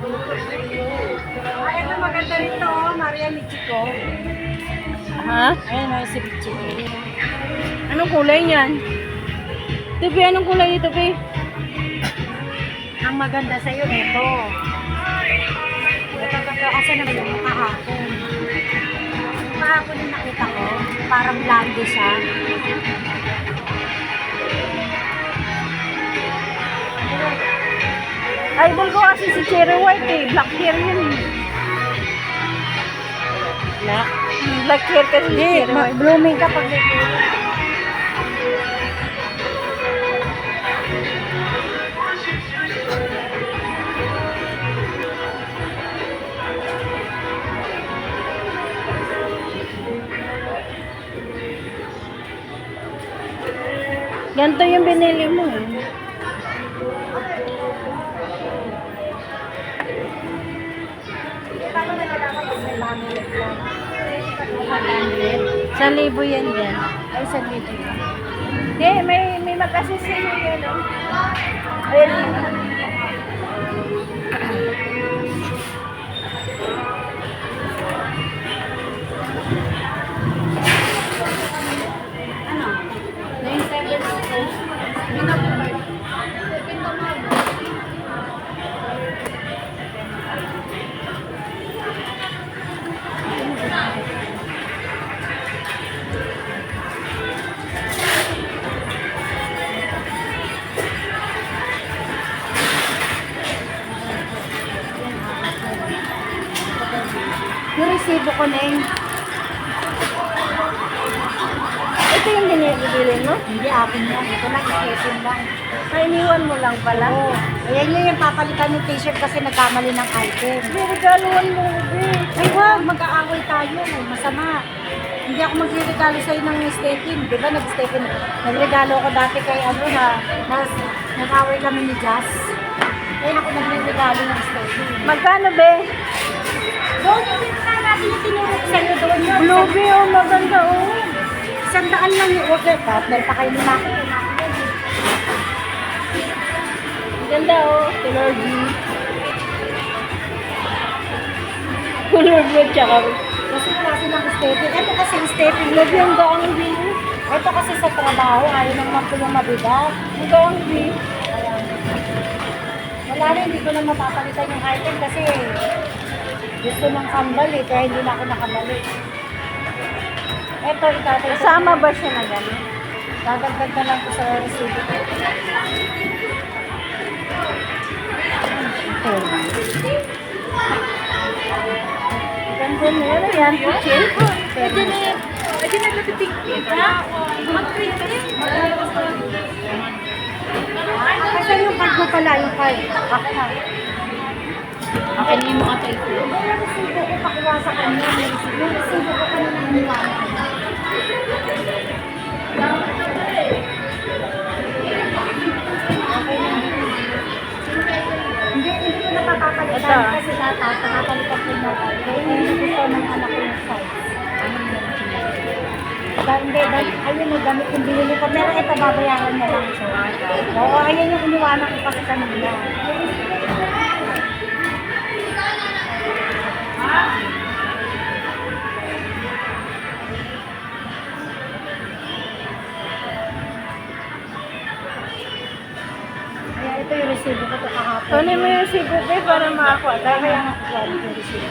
Ah, ito maganda rito, oh. Maria Michiko. Ha? Ayan, oh, si Michiko. Anong kulay niyan? Tupi, anong kulay nito, Tupi? Ang maganda sa'yo, ito. Ito kasi naman yung kahapon. Kahapon yung nakita ko, parang blonde siya. Idol ko kasi si Cherry White eh. Black hair yun eh. Black. Black hair kasi si Hindi, Cherry White. blooming ka pag may pera. Ganito yung binili mo eh. Paano nalalaman pag may laminate lang? 1,000 yan din. Ay, 1,000 yan. Hindi, may mag-assist sa'yo yan oh. Ayun. Ano? 9,700. Yung resibo ko na yun. Ito yung binibili mo? Hindi akin yan. Ito lang, sketching lang. Iniwan mo lang pala. Oo. Ayan yun yung papalitan ng t-shirt kasi nagkamali ng item. Regaluhan mo, Ubi. Ay wag, mag-aaway tayo. Masama. Hindi ako magre-regalo sa'yo ng stapling. Di ba nag-stapling? Nagregalo ako dati kay ano ha. Nag-away kami ni Jazz. Ngayon ako nagre-regalo ng stapling. Magkano, be? Doon yung pinaka natin yung tinurok sa'yo doon yun. Blueberry, oh, maganda, oh. 100 lang yung order. Partner pa kayo ni Maki. Ganda, oh. Color B. Color blue, tsaka. Kasi wala silang stapling. Ito kasi yung stapling. Love yung gaang B. Ito kasi sa trabaho, ayaw naman po yung mabigat. Ang gaang B. Ayan. Wala rin, hindi ko na mapapalitan yung item kasi gusto ng kambal eh, kaya hindi na ako nakabalik. Ito, itatay ko. Kasama ba siya na gano'n? Dadagdag na lang ko sa resibo. Ito. Ganda na yan. Ayan, kitchen. Pwede na yan. Pwede na natitigpit, ha? Mag-print ka rin. Kasi yung card mo pala, yung card. Ako na. Akin yung mga type ko. Yung resibo ko pakuha sa kanya. Yung resibo ko kanina iniwanan. Hindi ko napapapalitan Ito. kasi napapalitan ko na kaya hindi gusto ng anak ko yung size. Hindi, ayun na gamit yung binili ko. Pero ito babayaran na lang siya. Oo, ayun yung iniwanan ko kasi kanina. Kaya ito yung resibo ko ito kahapon. Kunin mo yung sibo, be, para makakuha. Kaya nga kukuha yung resibo.